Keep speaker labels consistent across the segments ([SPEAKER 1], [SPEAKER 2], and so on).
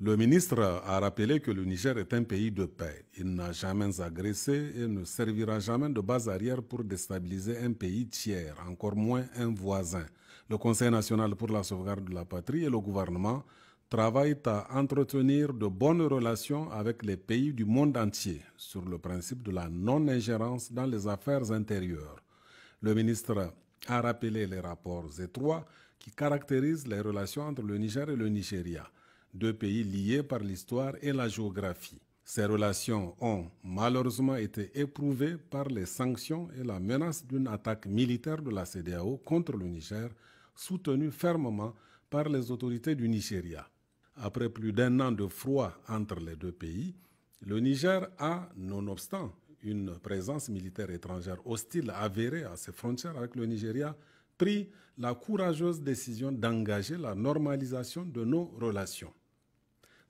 [SPEAKER 1] Le ministre a rappelé que le Niger est un pays de paix. Il n'a jamais agressé et ne servira jamais de base arrière pour déstabiliser un pays tiers, encore moins un voisin. Le Conseil national pour la sauvegarde de la patrie et le gouvernement travaillent à entretenir de bonnes relations avec les pays du monde entier sur le principe de la non-ingérence dans les affaires intérieures. Le ministre a rappelé les rapports étroits qui caractérisent les relations entre le Niger et le Nigeria, deux pays liés par l'histoire et la géographie. Ces relations ont malheureusement été éprouvées par les sanctions et la menace d'une attaque militaire de la CEDEAO contre le Niger, soutenue fermement par les autorités du Nigeria. Après plus d'un an de froid entre les deux pays, le Niger a, nonobstant une présence militaire étrangère hostile avérée à ses frontières avec le Nigeria, pris la courageuse décision d'engager la normalisation de nos relations.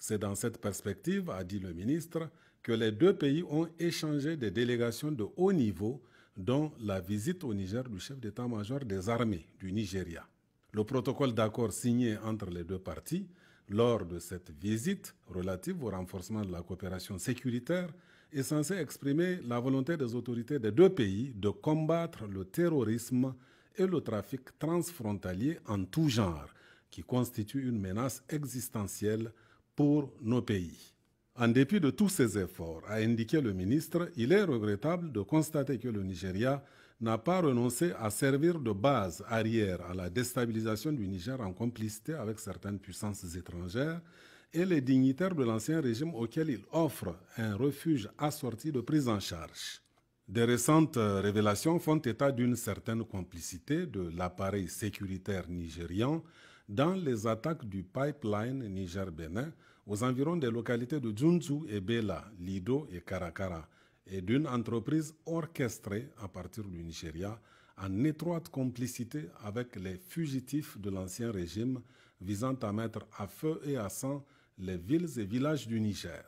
[SPEAKER 1] C'est dans cette perspective, a dit le ministre, que les deux pays ont échangé des délégations de haut niveau, dont la visite au Niger du chef d'état-major des armées du Nigeria. Le protocole d'accord signé entre les deux parties lors de cette visite relative au renforcement de la coopération sécuritaire est censé exprimer la volonté des autorités des deux pays de combattre le terrorisme et le trafic transfrontalier en tout genre, qui constitue une menace existentielle pour nos pays. En dépit de tous ces efforts, a indiqué le ministre, il est regrettable de constater que le Nigeria n'a pas renoncé à servir de base arrière à la déstabilisation du Niger en complicité avec certaines puissances étrangères et les dignitaires de l'ancien régime auxquels il offre un refuge assorti de prise en charge. Des récentes révélations font état d'une certaine complicité de l'appareil sécuritaire nigérian dans les attaques du pipeline Niger-Bénin aux environs des localités de Djounzou et Bela, Lido et Karakara, et d'une entreprise orchestrée à partir du Nigeria en étroite complicité avec les fugitifs de l'ancien régime visant à mettre à feu et à sang les villes et villages du Niger.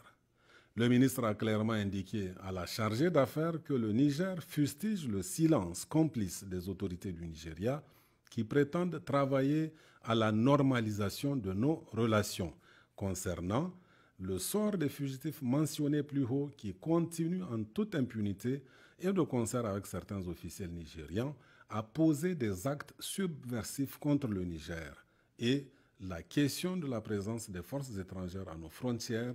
[SPEAKER 1] Le ministre a clairement indiqué à la chargée d'affaires que le Niger fustige le silence complice des autorités du Nigeria qui prétendent travailler à la normalisation de nos relations concernant le sort des fugitifs mentionnés plus haut qui continuent en toute impunité et de concert avec certains officiels nigérians à poser des actes subversifs contre le Niger et la question de la présence des forces étrangères à nos frontières,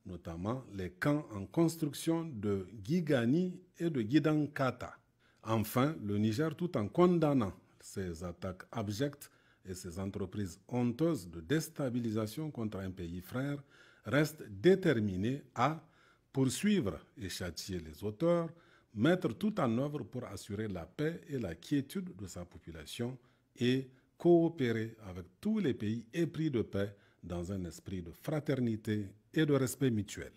[SPEAKER 1] notamment les camps en construction de Gigani et de Gidankata. Enfin, le Niger, tout en condamnant ces attaques abjectes et ces entreprises honteuses de déstabilisation contre un pays frère, reste déterminé à poursuivre et châtier les auteurs, mettre tout en œuvre pour assurer la paix et la quiétude de sa population et coopérer avec tous les pays épris de paix dans un esprit de fraternité et de respect mutuel.